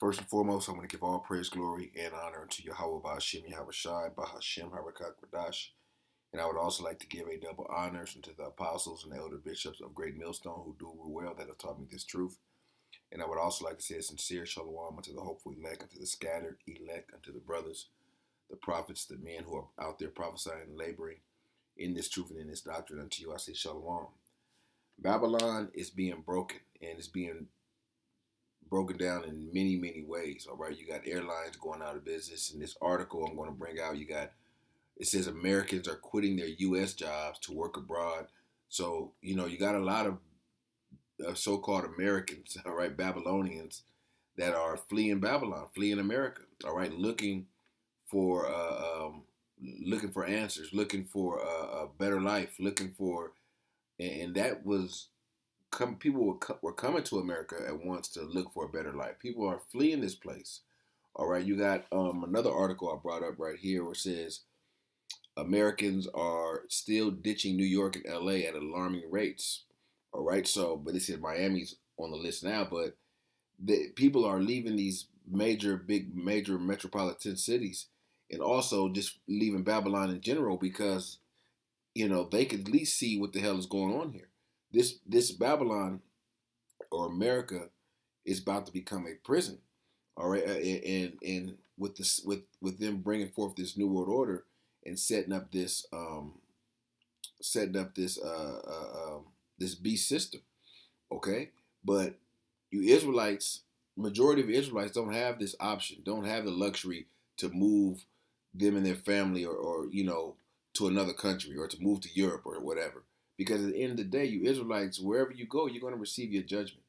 First and foremost, I want to give all praise, glory, and honor unto Yahawah, Bahasham, Yahawashi, Bahasham, Harakak, Badash. And I would also like to give a double honors unto the apostles and the elder bishops of Great Millstone who do well that have taught me this truth. And I would also like to say a sincere shalom unto the hopeful elect, unto the scattered elect, unto the brothers, the prophets, the men who are out there prophesying and laboring in this truth and in this doctrine. Unto you I say shalom. Babylon is being broken, and it's being broken down in many, many ways. All right, you got airlines going out of business. In this article I'm going to bring out, it says Americans are quitting their U.S. jobs to work abroad. So you got a lot of so-called Americans, all right, Babylonians that are fleeing Babylon, fleeing America. All right, for looking for answers, looking for a better life, looking for, and that was people were coming to America at once to look for a better life. People are fleeing this place. All right, you got another article I brought up right here where it says Americans are still ditching New York and LA at alarming rates. All right, so but they said Miami's on the list now, but people are leaving these major metropolitan cities and also just leaving Babylon in general because they could at least see what the hell is going on here. This Babylon or America is about to become a prison. All right, and with this with them bringing forth this new world order and setting up this beast system. Okay, but you Israelites, majority of Israelites don't have this option, don't have the luxury to move them and their family or to another country or to move to Europe or whatever. Because at the end of the day, you Israelites, wherever you go, you're going to receive your judgment.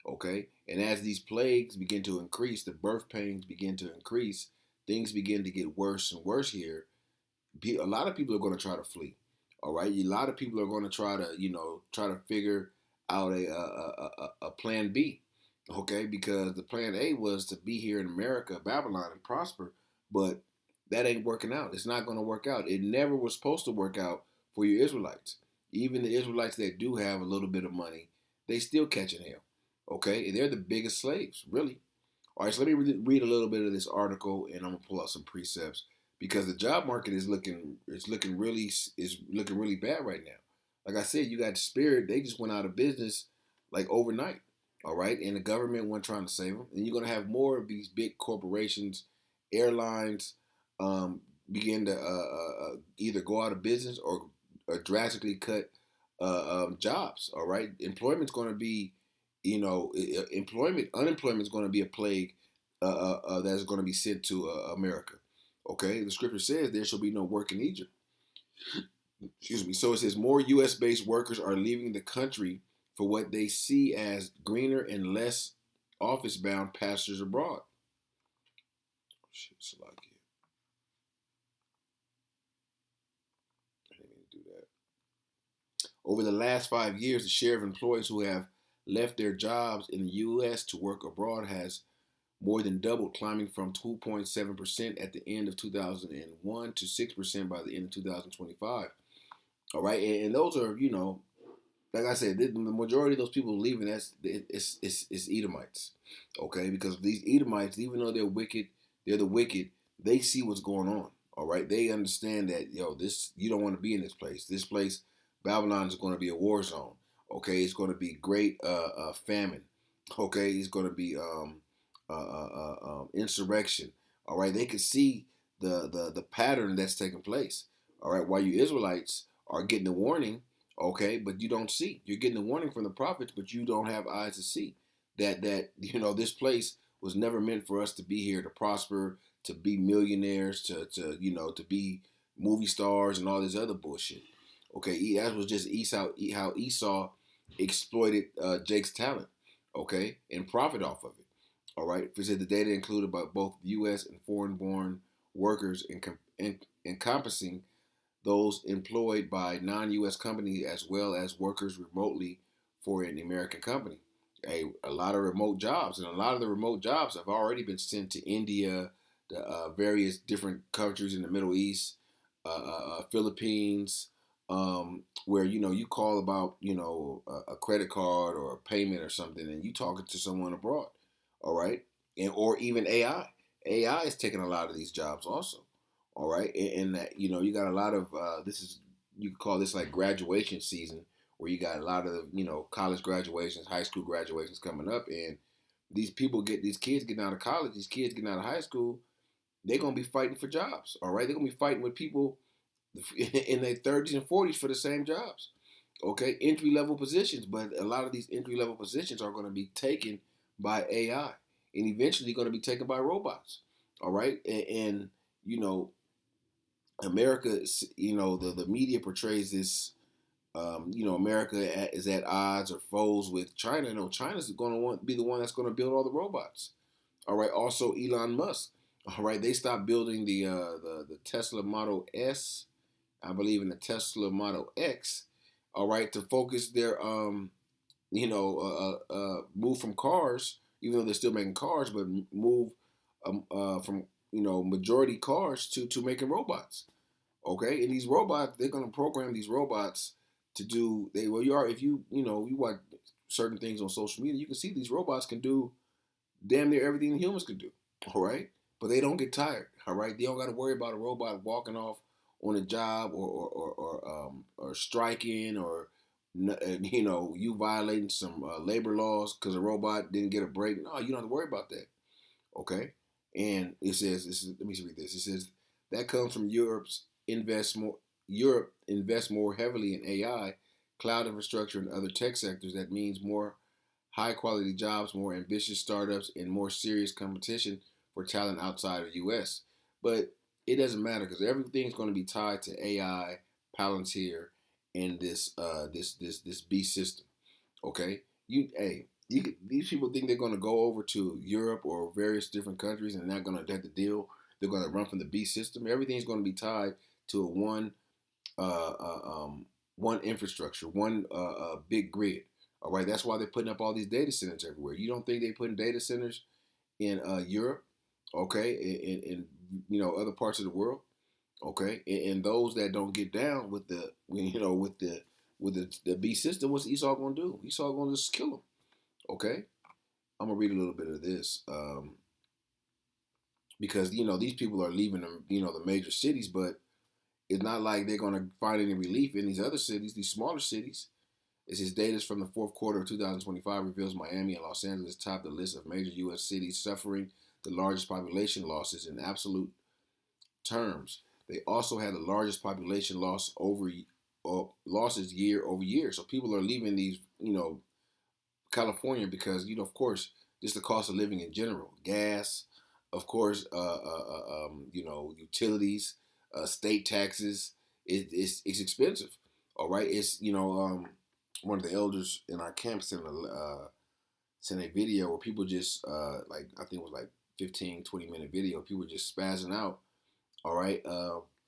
Okay? And as these plagues begin to increase, the birth pains begin to increase, things begin to get worse and worse here. A lot of people are going to try to flee. All right? A lot of people are going to try to figure out a plan B. Okay? Because the plan A was to be here in America, Babylon, and prosper, but that ain't working out. It's not going to work out. It never was supposed to work out for your Israelites. Even the Israelites that do have a little bit of money, they still catching hell. Okay, and they're the biggest slaves, really. All right, so let me read a little bit of this article, and I'm gonna pull out some precepts because the job market is looking really bad right now. Like I said, you got Spirit; they just went out of business like overnight. All right, and the government wasn't trying to save them, and you're gonna have more of these big corporations, airlines, begin to either go out of business or drastically cut jobs. All right, employment's going to be, unemployment is going to be a plague that's going to be sent to America. Okay, the scripture says there shall be no work in Egypt. Excuse me. So it says more U.S. based workers are leaving the country for what they see as greener and less office bound pastures abroad. Shit, Salakia. I didn't mean to do that. Over the last 5 years, the share of employees who have left their jobs in the U.S. to work abroad has more than doubled, climbing from 2.7% at the end of 2001 to 6% by the end of 2025. All right, and those are, like I said, the majority of those people leaving, it's Edomites. Okay, because these Edomites, even though they're the wicked. They see what's going on. All right, they understand that this you don't want to be in this place. This place, Babylon, is going to be a war zone. Okay, it's going to be great famine. Okay, it's going to be insurrection. All right, they can see the pattern that's taking place. All right, while you Israelites are getting a warning, okay, but you don't see. You're getting a warning from the prophets, but you don't have eyes to see that this place was never meant for us to be here to prosper, to be millionaires, to be movie stars and all this other bullshit. Okay, that was just how Esau exploited Jake's talent. Okay, and profit off of it. All right, it said the data included by both U.S. and foreign-born workers encompassing those employed by non-U.S. companies as well as workers remotely for an American company. A lot of remote jobs, and a lot of the remote jobs have already been sent to India, the various different countries in the Middle East, Philippines, where you call about a credit card or a payment or something, and you talking to someone abroad. All right, and or even AI. AI is taking a lot of these jobs also. All right, and that you got a lot of this is you could call this like graduation season, where you got a lot of college graduations, high school graduations coming up, and these kids getting out of college, these kids getting out of high school, they're gonna be fighting for jobs. All right, they're gonna be fighting with people in their 30s and 40s for the same jobs. Okay, entry level positions, but a lot of these entry level positions are going to be taken by AI and eventually going to be taken by robots. All right, and you know, America, the media portrays this. America is at odds or foes with China. No, China's going to be the one that's going to build all the robots. All right. Also, Elon Musk. All right, they stopped building the Tesla Model S, I believe, in the Tesla Model X. All right, to focus their move from cars, even though they're still making cars, but move from majority cars to making robots. Okay, and these robots, they're gonna program these robots to do they well you are if you watch certain things on social media, you can see these robots can do damn near everything humans can do. All right, but they don't get tired. All right, they don't got to worry about a robot walking off on a job or striking or you violating some labor laws because a robot didn't get a break. No, you don't have to worry about that. Okay, and it says let me read this. It says that comes from Europe invests more heavily in AI, cloud infrastructure, and other tech sectors. That means more high quality jobs, more ambitious startups, and more serious competition for talent outside of the U.S. But it doesn't matter because everything's going to be tied to AI, Palantir, and this beast system. Okay, these people think they're going to go over to Europe or various different countries and not going to have to deal. They're going to run from the beast system. Everything's going to be tied to a uh, uh, um, one infrastructure, one big grid. All right, that's why they're putting up all these data centers everywhere. You don't think they're putting data centers in Europe, okay, in other parts of the world, okay, and those that don't get down with the the B system, what's Esau gonna do? Esau gonna just kill them, okay. I'm gonna read a little bit of this because these people are leaving them, the major cities, but it's not like they're gonna find any relief in these other cities, these smaller cities. It says data from the fourth quarter of 2025 reveals Miami and Los Angeles top the list of major U.S. cities suffering the largest population losses in absolute terms. They also had the largest population losses year over year. So people are leaving these, California because of course, just the cost of living in general, gas, of course, utilities, state taxes. It's expensive. All right, it's one of the elders in our camp sent a video where people just like I think it was like 15-20 minute video. People just spazzing out. All right,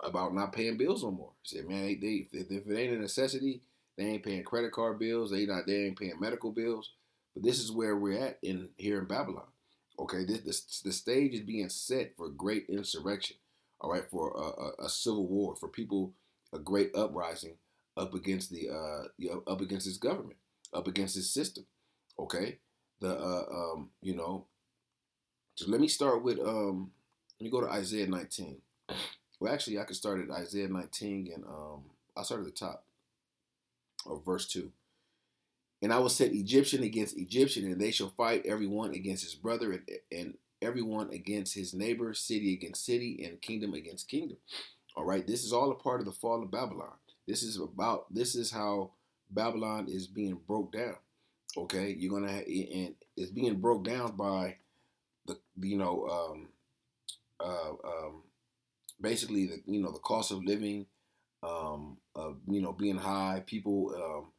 about not paying bills no more. He said, man, if it ain't a necessity, they ain't paying credit card bills. They ain't paying medical bills. But this is where we're at here in Babylon. Okay, the stage is being set for a great insurrection. All right, for a civil war, for people, a great uprising up against up against this government, up against this system. Okay, the so let me start with let me go to Isaiah 19. Well, actually, I could start at Isaiah 19 and I'll start at the top of verse 2. And I will set Egyptian against Egyptian, and they shall fight everyone against his brother, and everyone against his neighbor, city against city, and kingdom against kingdom. All right, this is all a part of the fall of Babylon. This is how Babylon is being broke down. Okay, and it's being broke down by the basically the cost of living, being high, people,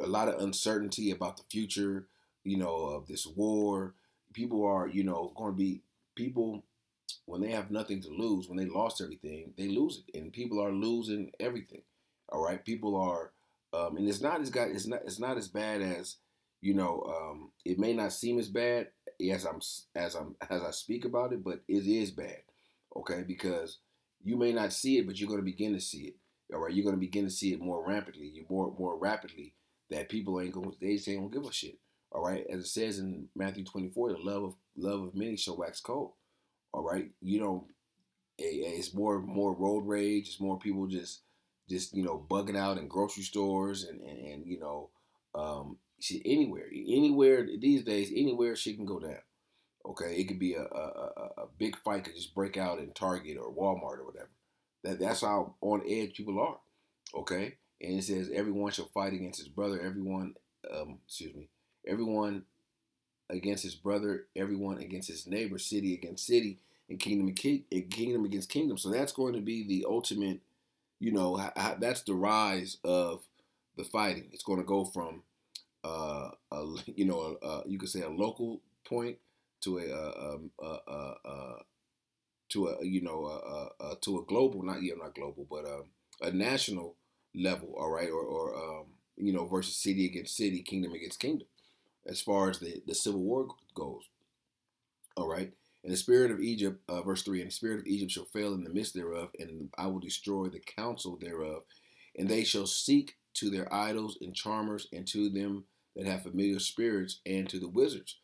a lot of uncertainty about the future, of this war. People are going to be people when they have nothing to lose, when they lost everything, they lose it, and people are losing everything. All right, people are, and it's not as bad as it may not seem as bad as I speak about it, but it is bad. Okay, because you may not see it, but you're going to begin to see it. All right, you're going to begin to see it more rampantly. You more rapidly that people ain't going. They just ain't gonna give a shit. All right, as it says in Matthew 24, the love of many shall wax cold. All right, it's more road rage. It's more people just bugging out in grocery stores and anywhere these days, anywhere shit can go down. Okay, it could be a big fight could just break out in Target or Walmart or whatever. That's how on edge people are. Okay, and it says everyone shall fight against his brother. Everyone against his brother. Everyone against his neighbor. City against city, and kingdom against kingdom. So that's going to be the ultimate. That's the rise of the fighting. It's going to go from you could say a local point to a global, not global, but a national level. All right, or versus city against city, kingdom against kingdom, as far as the civil war goes. All right. And the spirit of Egypt, verse 3, and the spirit of Egypt shall fail in the midst thereof, and I will destroy the counsel thereof. And they shall seek to their idols and charmers, and to them that have familiar spirits, and to the wizards.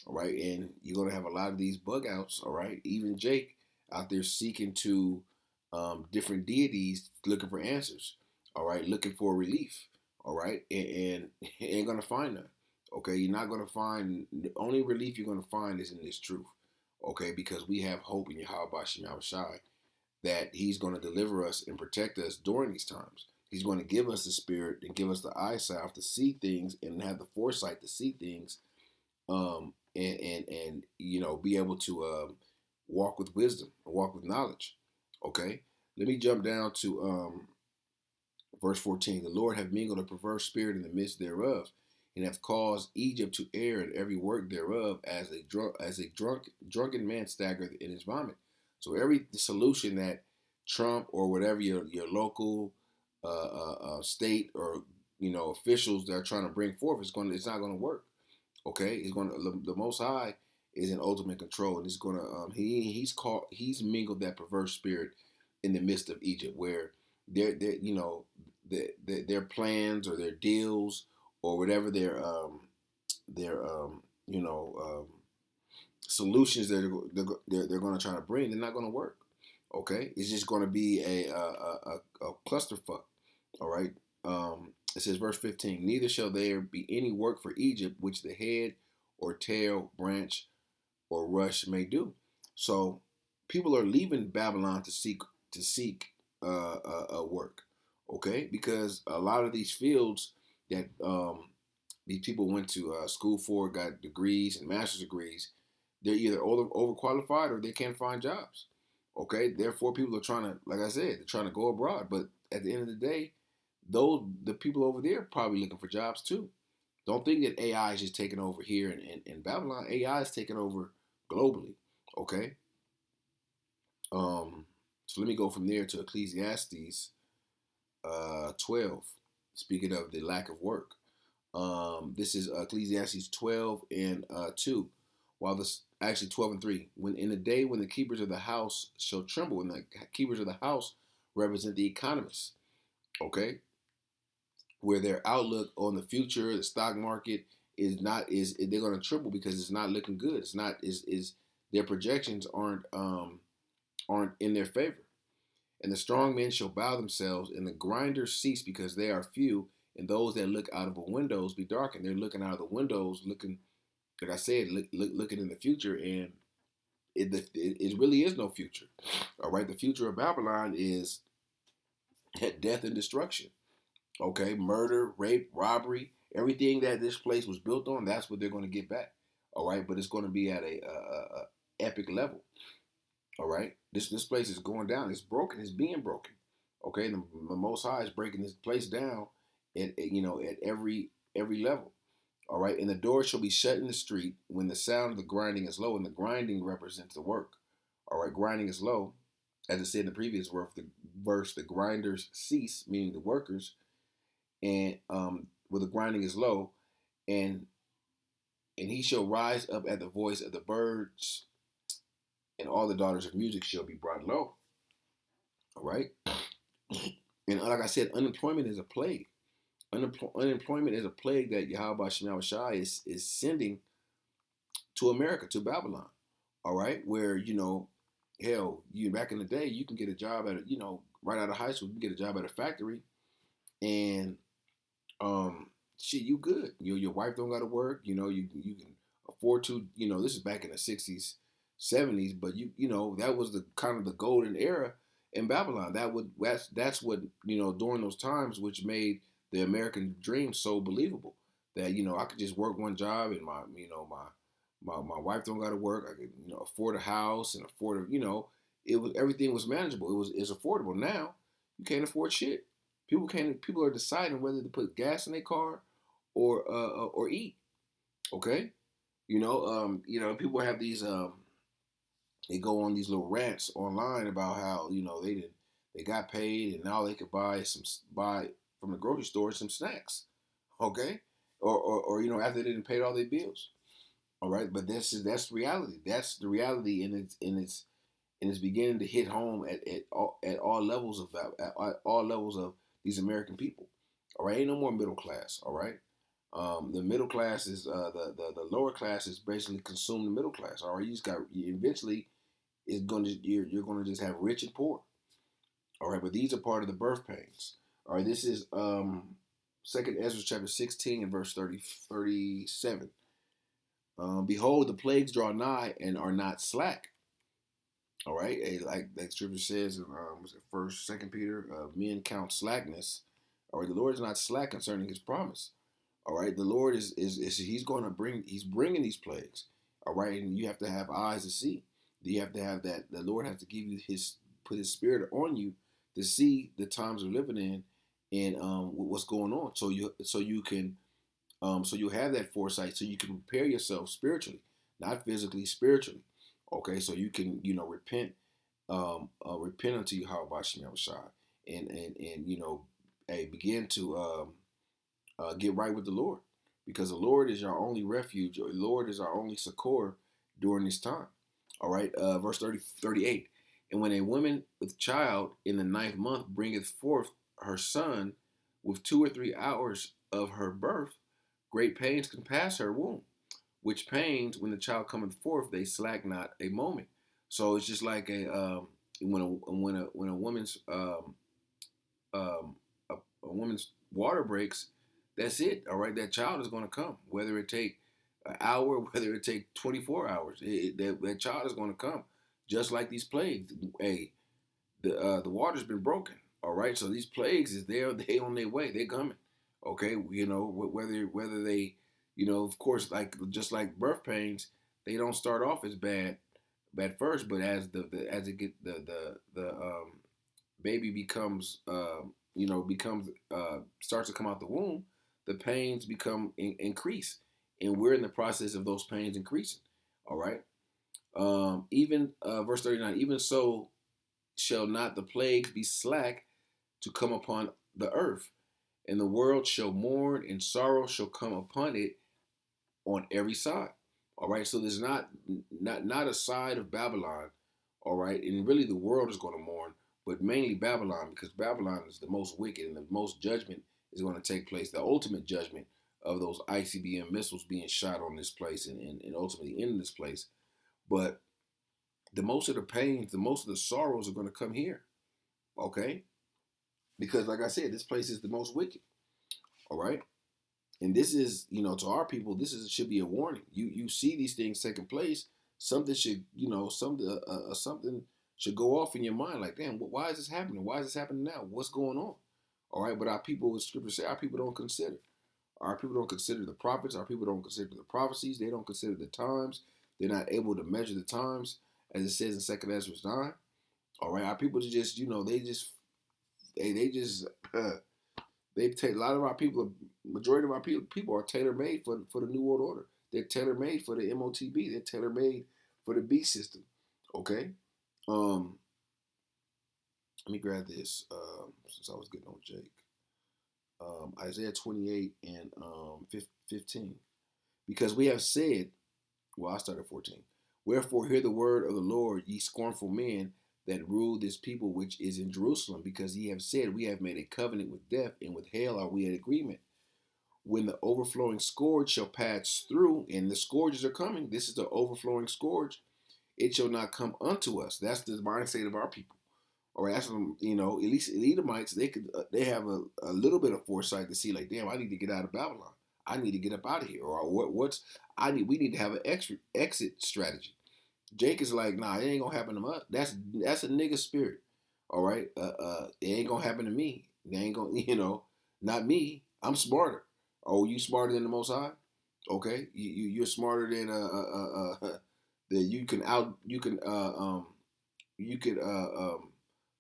All right. And you're going to have a lot of these bug outs. All right. Even Jake out there seeking to different deities, looking for answers. All right. Looking for relief. All right. And ain't going to find none. Okay. You're not going to find, the only relief you're going to find is in this truth. Okay. Because we have hope in Yahawashi, that he's going to deliver us and protect us during these times. He's going to give us the spirit and give us the eyesight to see things and have the foresight to see things, and be able to walk with wisdom and walk with knowledge. Okay, let me jump down to verse 14. The Lord have mingled a perverse spirit in the midst thereof, and have caused Egypt to err in every work thereof, as a drunken man staggereth in his vomit. So every solution that Trump or whatever your local state or officials that are trying to bring forth, it's not going to work. Okay, the Most High is in ultimate control, and it's going to he's mingled that perverse spirit in the midst of Egypt, where their plans or their deals or whatever their solutions that they're going to try to bring, they're not going to work. Okay, it's just going to be a clusterfuck. All right. It says, verse 15, neither shall there be any work for Egypt which the head or tail, branch, or rush may do. So people are leaving Babylon to seek work. Okay, because a lot of these fields that these people went to school for, got degrees and master's degrees, they're either overqualified or they can't find jobs. Okay, therefore people are trying to, like I said, they're trying to go abroad. But at the end of the day, the people over there are probably looking for jobs too. Don't think that AI is just taking over here in Babylon. AI is taking over globally. Okay. So let me go from there to Ecclesiastes 12. Speaking of the lack of work, this is Ecclesiastes 12 and 2. While this actually 12 and 3. When in the day when the keepers of the house shall tremble, and the keepers of the house represent the economists. Okay, where their outlook on the future, the stock market is they're going to triple because it's not looking good. It's not is their projections aren't in their favor. And the strong men shall bow themselves, and the grinders cease because they are few, and those that look out of the windows be darkened. They're looking out of the windows, looking, like I said, looking in the future, and it really is no future. All right, the future of Babylon is death and destruction. Okay, murder, rape, robbery, everything that this place was built on, that's what they're going to get back. All right, but it's going to be at a epic level. All right, this place is going down. It's broken. It's being broken. Okay, the Most High is breaking this place down at every level. All right, and the door shall be shut in the street when the sound of the grinding is low, and the grinding represents the work. All right, grinding is low, as it said in the previous verse. The grinders cease, meaning the workers, and where the grinding is low, and he shall rise up at the voice of the birds, and all the daughters of music shall be brought low. All right, and like I said, unemployment is a plague. Unemployment is a plague that Yahawashi is sending to America, to Babylon. All right, where hell, you back in the day, you can get a job at right out of high school, you can get a job at a factory, and shit, you good. Your wife don't got to work. You can afford to. This is back in the '60s, '70s, but that was the kind of the golden era in Babylon. That's what during those times, which made the American dream so believable. That I could just work one job and my wife don't got to work. I could afford a house and afford everything was manageable. It's affordable. Now you can't afford shit. People are deciding whether to put gas in their car or eat. Okay, people have these they go on these little rants online about how they got paid and now they could buy from the grocery store some snacks. Okay, or after they didn't pay all their bills. All right, but that's reality. That's the reality, and it's beginning to hit home at all levels at all levels of these American people. All right, ain't no more middle class. All right, the middle class is the lower class is basically consume the middle class. All right, eventually you're gonna just have rich and poor. All right, but these are part of the birth pains. All right, this is Second Ezra chapter 16 and verse 37. Behold, the plagues draw nigh and are not slack. All right, like that scripture says in Second Peter, men count slackness. All right, the Lord is not slack concerning His promise. All right, the Lord is He's bringing these plagues. All right, and you have to have eyes to see. You have to have that. The Lord has to give you put His Spirit on you to see the times we're living in and what's going on. So you can so you have that foresight, so you can prepare yourself spiritually, not physically, spiritually. Okay, so you can repent, repent unto Yahawashi and hey, begin to get right with the Lord, because the Lord is our only refuge. Or the Lord is our only succor during this time. All right, verse 38. And when a woman with child in the ninth month bringeth forth her son with 2 or 3 hours of her birth, great pains compass her womb, which pains, when the child cometh forth, they slack not a moment. So it's just like when a woman's a woman's water breaks, that's it. All right, that child is going to come, whether it take an hour, whether it take 24 hours. That child is going to come, just like these plagues. Hey, the water's been broken. All right, so these plagues is there. They on their way. They're coming. Okay, whether they, of course, like just like birth pains, they don't start off as bad first, but as as it get the baby becomes starts to come out the womb, the pains become increase, and we're in the process of those pains increasing. All right, even verse 39. Even so, shall not the plagues be slack to come upon the earth, and the world shall mourn, and sorrow shall come upon it on every side. All right, so there's not a side of Babylon. All right, and really the world is going to mourn, but mainly Babylon, because Babylon is the most wicked, and the most judgment is going to take place. The ultimate judgment of those ICBM missiles being shot on this place and ultimately in this place. But the most of the pains, the most of the sorrows are going to come here. Okay, because like I said, this place is the most wicked. All right. And this is, to our people, should be a warning. You see these things taking place, something should, something should go off in your mind. Like, damn, why is this happening? Why is this happening now? What's going on? All right, but our people, what Scripture say, our people don't consider. Our people don't consider the prophets. Our people don't consider the prophecies. They don't consider the times. They're not able to measure the times, as it says in 2 Ezra 9. All right, our people just, they take a lot of our people. Majority of our people are tailor made for the New World Order. They're tailor made for the MOTB. They're tailor made for the B system. Okay. Let me grab this since I was getting on Jake. Isaiah 28 and 15. Because we have said, well, I started 14. Wherefore hear the word of the Lord, ye scornful men that rule this people which is in Jerusalem, because ye have said, we have made a covenant with death, and with hell are we at agreement. when the overflowing scourge shall pass through, and the scourges are coming. This is the overflowing scourge. It shall not come unto us. That's the mindset of our people. All right, that's what, at least Edomites, they have a little bit of foresight to see, like, damn, I need to get out of Babylon. I need to get up out of here. Or we need to have an exit strategy. Jake is like, nah, it ain't gonna happen to us. That's a nigga spirit. All right, it ain't gonna happen to me. It ain't gonna, not me. I'm smarter. Oh, you smarter than the Most High? Okay, you're smarter than that you could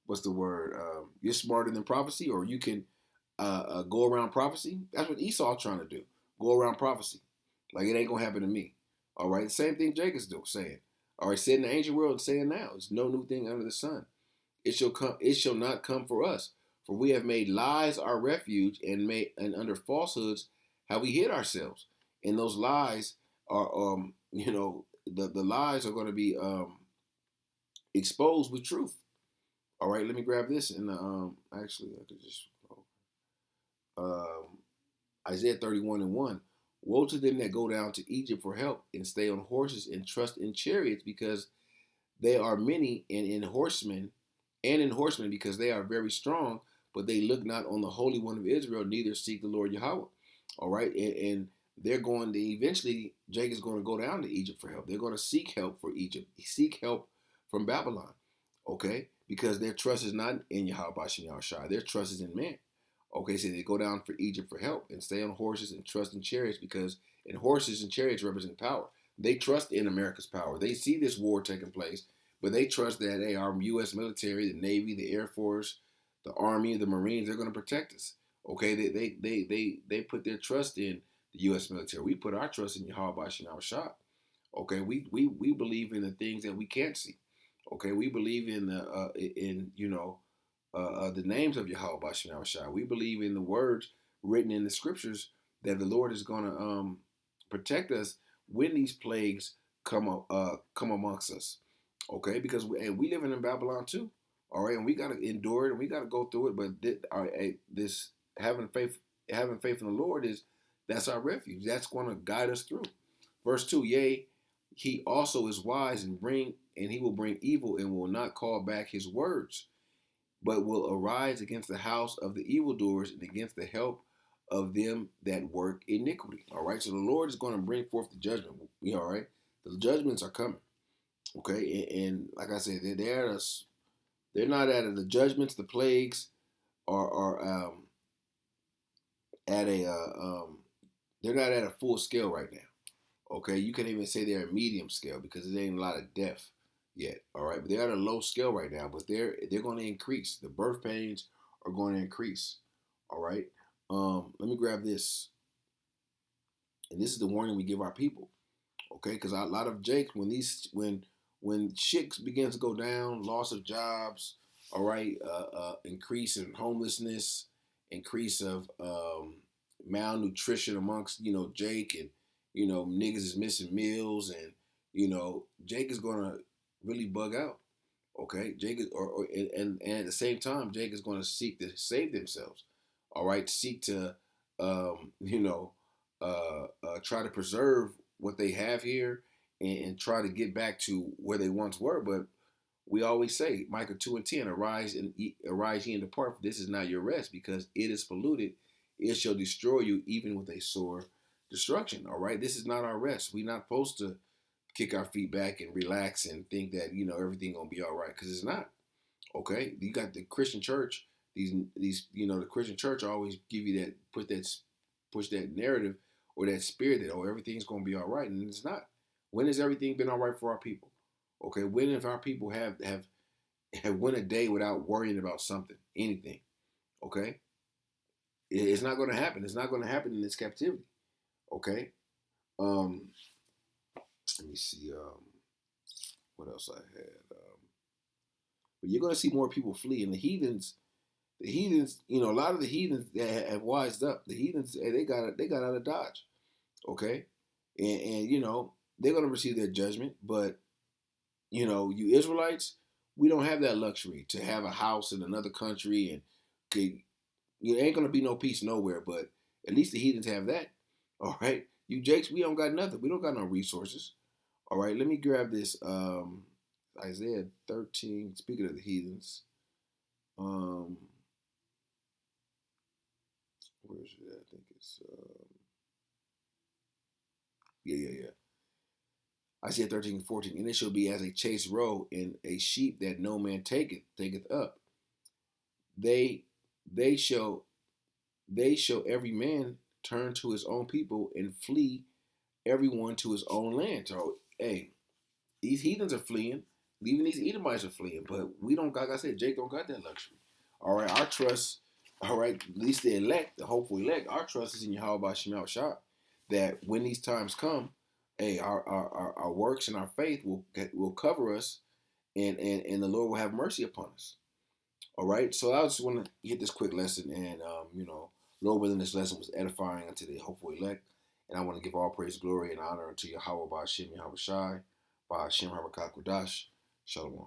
what's the word? You're smarter than prophecy, or you can go around prophecy. That's what Esau trying to do. Go around prophecy. Like, it ain't gonna happen to me. All right, same thing Jake is saying. All right, said in the ancient world, saying now, it's no new thing under the sun. It shall come. It shall not come for us, for we have made lies our refuge, and under falsehoods have we hid ourselves. And those lies are, the lies are going to be exposed with truth. All right, let me grab this and actually I could just um, Isaiah 31:1. Woe to them that go down to Egypt for help and stay on horses and trust in chariots, because they are many, and in horsemen because they are very strong, but they look not on the Holy One of Israel, neither seek the Lord Yahawah. All right, and they're going to eventually, Jake is going to go down to Egypt for help. They're going to seek help for Egypt, seek help from Babylon. Okay, because their trust is not in Yahawashi, their trust is in man. Okay, so they go down for Egypt for help and stay on horses and trust in chariots, because horses and chariots represent power. They trust in America's power. They see this war taking place, but they trust that, hey, our U.S. military, the Navy, the Air Force, the Army, the Marines, they're going to protect us. Okay, they put their trust in the U.S. military. We put our trust in Yahawashi. Okay, we believe in the things that we can't see. Okay, we believe in the names of Yahawashi. We believe in the words written in the scriptures that the Lord is going to protect us when these plagues come amongst us. Okay, because we living in Babylon too. All right, and we got to endure it, and we got to go through it. But this having faith in the Lord that's our refuge. That's going to guide us through. Verse 2, yea, he also is wise and he will bring evil and will not call back his words, but will arise against the house of the evildoers and against the help of them that work iniquity. All right, so the Lord is going to bring forth the judgment. All right, the judgments are coming. Okay, and like I said, they're not at the judgments. The plagues are at a they're not at a full scale right now. Okay, you can't even say they're a medium scale because there ain't a lot of death yet. All right, but they're at a low scale right now. But they're going to increase. The birth pains are going to increase. All right. Let me grab this, and this is the warning we give our people. Okay, because a lot of Jake, when shit begins to go down, loss of jobs, all right, increase in homelessness, increase of malnutrition amongst Jake, and niggas is missing meals, and Jake is gonna really bug out. Okay, Jake is, and at the same time, Jake is going to seek to save themselves. All right, seek to try to preserve what they have here, and try to get back to where they once were. But we always say, Micah 2:10, arise ye and depart, for this is not your rest, because it is polluted. It shall destroy you even with a sore destruction. All right, this is not our rest. We're not supposed to kick our feet back and relax and think that everything gonna be all right, because it's not. Okay, you got the Christian church. These the Christian church always give you that push that narrative or that spirit that everything's gonna be all right, and it's not. When has everything been all right for our people? Okay, when have our people have went a day without worrying about something, anything? Okay, it's not going to happen. It's not going to happen in this captivity. Okay. Let me see. What else I had? But you're going to see more people flee, and the heathens. A lot of the heathens that have wised up. The heathens, they got out of Dodge. Okay, and they're going to receive their judgment. But you Israelites, we don't have that luxury to have a house in another country, and it ain't going to be no peace nowhere. But At least the heathens have that. All right. You Jakes, we don't got nothing. We don't got no resources. All right. Let me grab this Isaiah 13. Speaking of the heathens. Where is it? I think it's yeah. Isaiah 13:14. And it shall be as a chased roe and a sheep that no man taketh up. They they shall every man turn to his own people and flee everyone to his own land. So hey, these heathens are fleeing. Even these Edomites are fleeing. But we don't got, like I said, Jake don't got that luxury. All right, our trust, all right, at least the elect, the hopeful elect, our trust is in Yahawashi, that when these times come, hey, our works and our faith will cover us, and the Lord will have mercy upon us. All right, so I just want to hit this quick lesson, and Lord willing, this lesson was edifying unto the hopeful elect, and I want to give all praise, glory, and honor unto Yahawah Bahasham Yahawashi, Bahasham Harakak Shalom.